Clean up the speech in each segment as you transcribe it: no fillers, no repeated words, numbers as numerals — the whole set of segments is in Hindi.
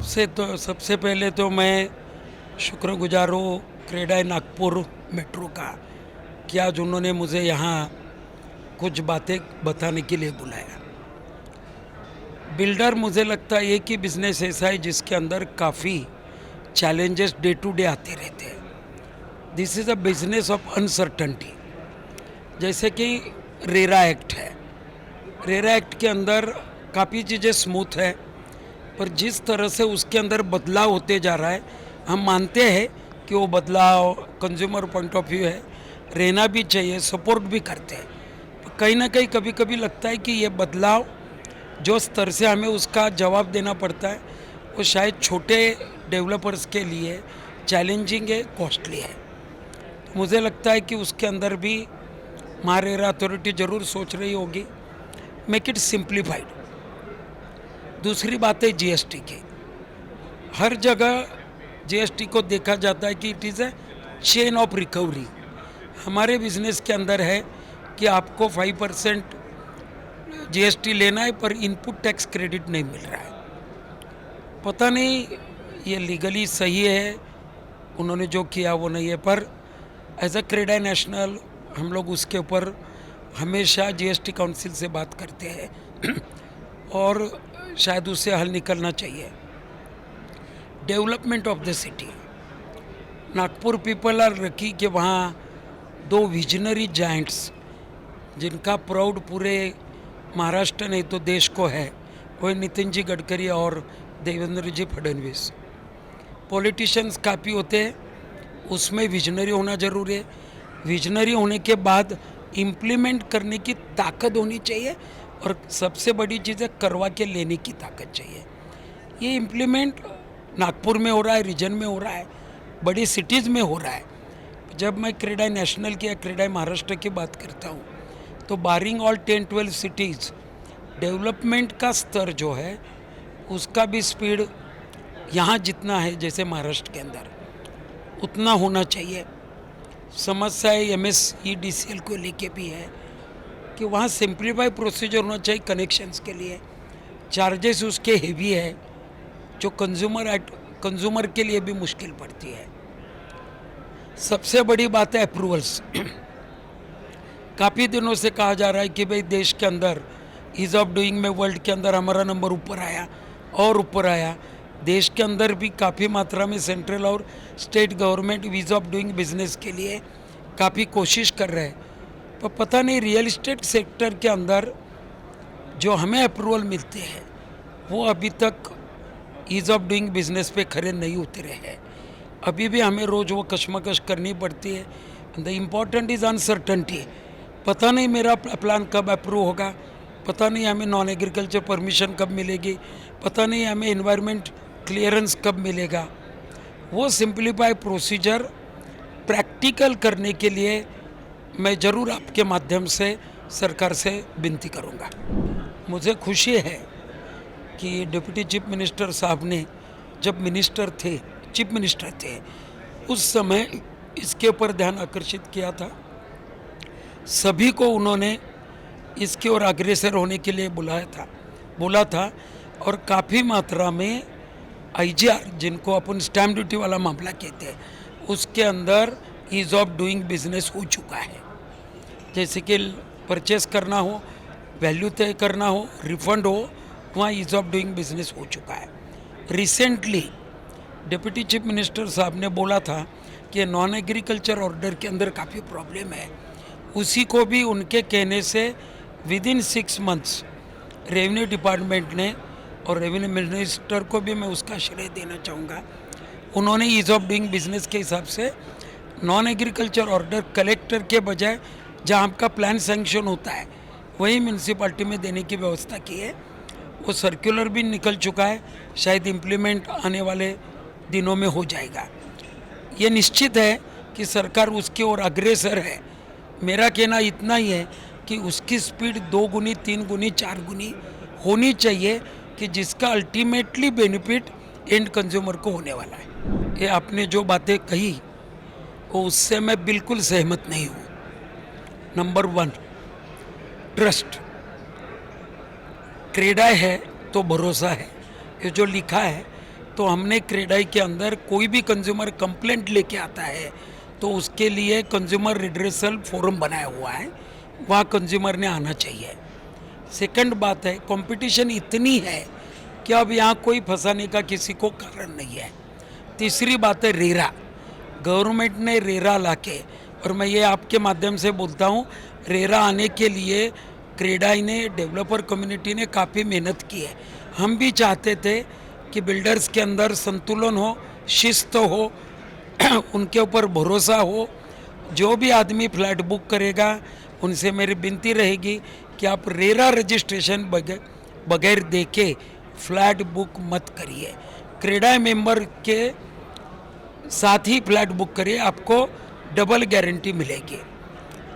सबसे पहले तो मैं शुक्रगुजार हूँ क्रेडाई नागपुर मेट्रो का कि आज उन्होंने मुझे यहाँ कुछ बातें बताने के लिए बुलाया। बिल्डर मुझे लगता है एक ही बिजनेस ऐसा है जिसके अंदर काफ़ी चैलेंजेस डे टू डे आते रहते हैं। This is a business of uncertainty. जैसे कि रेरा एक्ट है, रेरा एक्ट के अंदर काफ़ी चीज़ें स्मूथ है, पर जिस तरह से उसके अंदर बदलाव होते जा रहा है, हम मानते हैं कि वो बदलाव कंज्यूमर पॉइंट ऑफ व्यू है, रहना भी चाहिए, सपोर्ट भी करते हैं। कहीं ना कहीं कभी कभी लगता है कि ये बदलाव जो स्तर से हमें उसका जवाब देना पड़ता है वो शायद छोटे डेवलपर्स के लिए चैलेंजिंग है, कॉस्टली है। तो मुझे लगता है कि उसके अंदर भी महारेरा अथॉरिटी ज़रूर सोच रही होगी, मेक इट सिंप्लीफाइड। दूसरी बात है जीएसटी की। हर जगह जीएसटी को देखा जाता है कि it is a chain of recovery. हमारे बिजनेस के अंदर है कि आपको 5% जीएसटी लेना है पर इनपुट टैक्स क्रेडिट नहीं मिल रहा है। पता नहीं ये लीगली सही है, उन्होंने जो किया वो नहीं है, पर एज अ क्रेडाई नेशनल हम लोग उसके ऊपर हमेशा जीएसटी काउंसिल से बात करते हैं और शायद उससे हल निकलना चाहिए। Development of the city, Nagpur people are lucky कि वहाँ दो विजनरी जाइंट्स जिनका प्राउड पूरे महाराष्ट्र नहीं तो देश को है, वही नितिन जी गडकरी और देवेंद्र जी फडणवीस। पॉलिटिशियंस काफ़ी होते हैं, उसमें विजनरी होना ज़रूरी है। विजनरी होने के बाद इम्प्लीमेंट करने की ताकत होनी चाहिए और सबसे बड़ी चीज़ है करवा के लेने की ताकत चाहिए। ये इम्प्लीमेंट नागपुर में हो रहा है, रीजन में हो रहा है, बड़ी सिटीज़ में हो रहा है। जब मैं क्रेडाई नेशनल की या क्रेडाई महाराष्ट्र की बात करता हूँ तो बारिंग ऑल 10-12 सिटीज़ डेवलपमेंट का स्तर जो है उसका भी स्पीड यहाँ जितना है जैसे महाराष्ट्र के अंदर उतना होना चाहिए। समस्या MSEDCL को लेके भी है कि वहाँ सिंप्लीफाई प्रोसीजर होना चाहिए कनेक्शंस के लिए। चार्जेस उसके हेवी है जो कंज्यूमर के लिए भी मुश्किल पड़ती है। सबसे बड़ी बात है अप्रूवल्स। काफ़ी दिनों से कहा जा रहा है कि भाई देश के अंदर ईज़ ऑफ डूइंग में वर्ल्ड के अंदर हमारा नंबर ऊपर आया और ऊपर आया। देश के अंदर भी काफ़ी मात्रा में सेंट्रल और state government ease of doing business के लिए काफ़ी कोशिश कर रहे हैं, पर पता नहीं रियल इस्टेट सेक्टर के अंदर जो हमें अप्रूवल मिलते हैं वो अभी तक ईज़ ऑफ डूइंग बिजनेस पे खरे नहीं उतरे हैं। अभी भी हमें रोज़ वो कशमकश करनी पड़ती है। The important is uncertainty. पता नहीं मेरा प्लान कब अप्रूव होगा, पता नहीं हमें नॉन एग्रीकल्चर परमिशन कब मिलेगी, पता नहीं हमें एनवायरनमेंट क्लियरेंस कब मिलेगा। वो सिंप्लीफाई प्रोसीजर प्रैक्टिकल करने के लिए मैं ज़रूर आपके माध्यम से सरकार से विनती करूँगा। मुझे खुशी है कि डिप्टी चीफ मिनिस्टर साहब ने जब चीफ मिनिस्टर थे उस समय इसके ऊपर ध्यान आकर्षित किया था। सभी को उन्होंने इसकी ओर अग्रसर होने के लिए बोला था और काफ़ी मात्रा में IGR जिनको अपन स्टैम्प ड्यूटी वाला मामला कहते हैं उसके अंदर ईज़ ऑफ डूइंग बिजनेस हो चुका है। जैसे कि परचेस करना हो, वैल्यू तय करना हो, रिफंड हो, वहाँ ईज़ ऑफ डूइंग बिजनेस हो चुका है। रिसेंटली डिप्टी चीफ मिनिस्टर साहब ने बोला था कि नॉन एग्रीकल्चर ऑर्डर के अंदर काफ़ी प्रॉब्लम है। उसी को भी उनके कहने से विदिन 6 मंथ्स रेवेन्यू डिपार्टमेंट ने, और रेवेन्यू मिनिस्टर को भी मैं उसका श्रेय देना चाहूँगा, उन्होंने ईज़ ऑफ डूइंग बिजनेस के हिसाब से नॉन एग्रीकल्चर ऑर्डर कलेक्टर के बजाय जहाँ आपका प्लान सैंक्शन होता है वही म्यूनसिपाल्टी में देने की व्यवस्था की है। वो सर्कुलर भी निकल चुका है, शायद इम्प्लीमेंट आने वाले दिनों में हो जाएगा। ये निश्चित है कि सरकार उसकी ओर अग्रसर है। मेरा कहना इतना ही है कि उसकी स्पीड 2 गुनी, 3 गुनी, 4 गुनी होनी चाहिए कि जिसका अल्टीमेटली बेनिफिट एंड कंज्यूमर को होने वाला है। ये आपने जो बातें कही वो उससे मैं बिल्कुल सहमत नहीं हूँ। Number 1 trust. क्रेडाई है तो भरोसा है। ये जो लिखा है तो हमने क्रेडाई के अंदर कोई भी कंज्यूमर कंप्लेंट लेके आता है तो उसके लिए कंज्यूमर रिड्रेसल फोरम बनाया हुआ है, वहाँ कंज्यूमर ने आना चाहिए। सेकंड बात है, कंपटीशन इतनी है कि अब यहाँ कोई फंसाने का किसी को कारण नहीं है। तीसरी बात है रेरा, गवर्नमेंट ने रेरा लाके, और मैं ये आपके माध्यम से बोलता हूँ, रेरा आने के लिए क्रेडाई ने, डेवलपर कम्युनिटी ने काफ़ी मेहनत की है। हम भी चाहते थे कि बिल्डर्स के अंदर संतुलन हो, शिस्त हो, उनके ऊपर भरोसा हो। जो भी आदमी फ्लैट बुक करेगा उनसे मेरी विनती रहेगी कि आप रेरा रजिस्ट्रेशन बगैर देके फ्लैट बुक मत करिए। क्रेडाई मेंबर के साथ ही फ्लैट बुक करिए, आपको डबल गारंटी मिलेगी।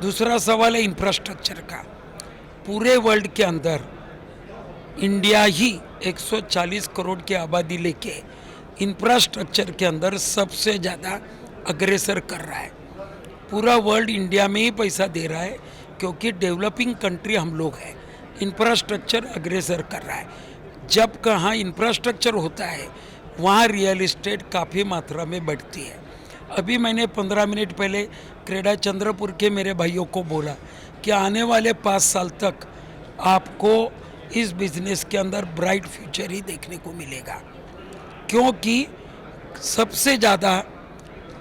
दूसरा सवाल है इंफ्रास्ट्रक्चर का। पूरे वर्ल्ड के अंदर इंडिया ही 140 करोड़ की आबादी लेके इंफ्रास्ट्रक्चर के अंदर सबसे ज़्यादा अग्रेसर कर रहा है। पूरा वर्ल्ड इंडिया में ही पैसा दे रहा है क्योंकि डेवलपिंग कंट्री हम लोग हैं। इंफ्रास्ट्रक्चर अग्रेसर कर रहा है। जब कहाँ इंफ्रास्ट्रक्चर होता है वहाँ रियल इस्टेट काफ़ी मात्रा में बढ़ती है। अभी मैंने 15 मिनट पहले क्रेडा चंद्रपुर के मेरे भाइयों को बोला कि आने वाले 5 साल तक आपको इस बिज़नेस के अंदर ब्राइट फ्यूचर ही देखने को मिलेगा, क्योंकि सबसे ज़्यादा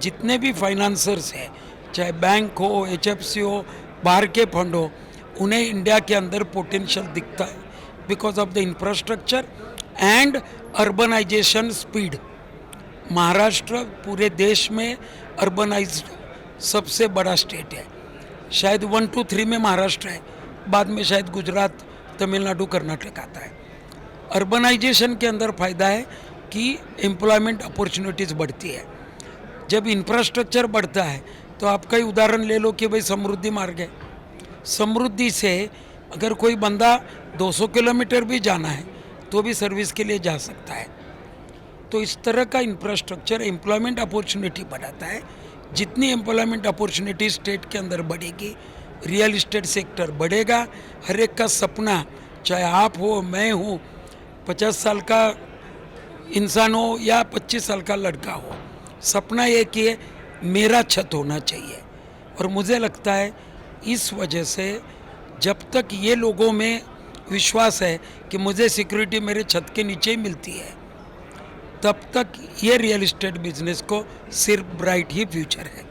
जितने भी फाइनेंसर्स हैं, चाहे बैंक हो, HFC हो, बाहर के फंड हो, उन्हें इंडिया के अंदर पोटेंशियल दिखता है because of the infrastructure and urbanisation speed. Maharashtra पूरे देश में अर्बनाइज्ड सबसे बड़ा स्टेट है। शायद 1, 2, 3 में महाराष्ट्र है, बाद में शायद गुजरात, तमिलनाडु, कर्नाटक आता है। अर्बनाइजेशन के अंदर फ़ायदा है कि एम्प्लॉयमेंट अपॉर्चुनिटीज़ बढ़ती है। जब इंफ्रास्ट्रक्चर बढ़ता है तो आपका ही उदाहरण ले लो कि भाई समृद्धि मार्ग है। समृद्धि से अगर कोई बंदा 200 किलोमीटर भी जाना है तो भी सर्विस के लिए जा सकता है। तो इस तरह का इंफ्रास्ट्रक्चर एम्प्लॉयमेंट अपॉर्चुनिटी बढ़ाता है। जितनी एम्प्लॉयमेंट अपॉर्चुनिटी स्टेट के अंदर बढ़ेगी, रियल इस्टेट सेक्टर बढ़ेगा। हर एक का सपना, चाहे आप हो, मैं हूँ, 50 साल का इंसान हो या 25 साल का लड़का हो, सपना ये कि मेरा छत होना चाहिए। और मुझे लगता है इस वजह से जब तक ये लोगों में विश्वास है कि मुझे सिक्योरिटी मेरे छत के नीचे ही मिलती है, तब तक ये रियल इस्टेट बिजनेस को सिर्फ ब्राइट ही फ्यूचर है।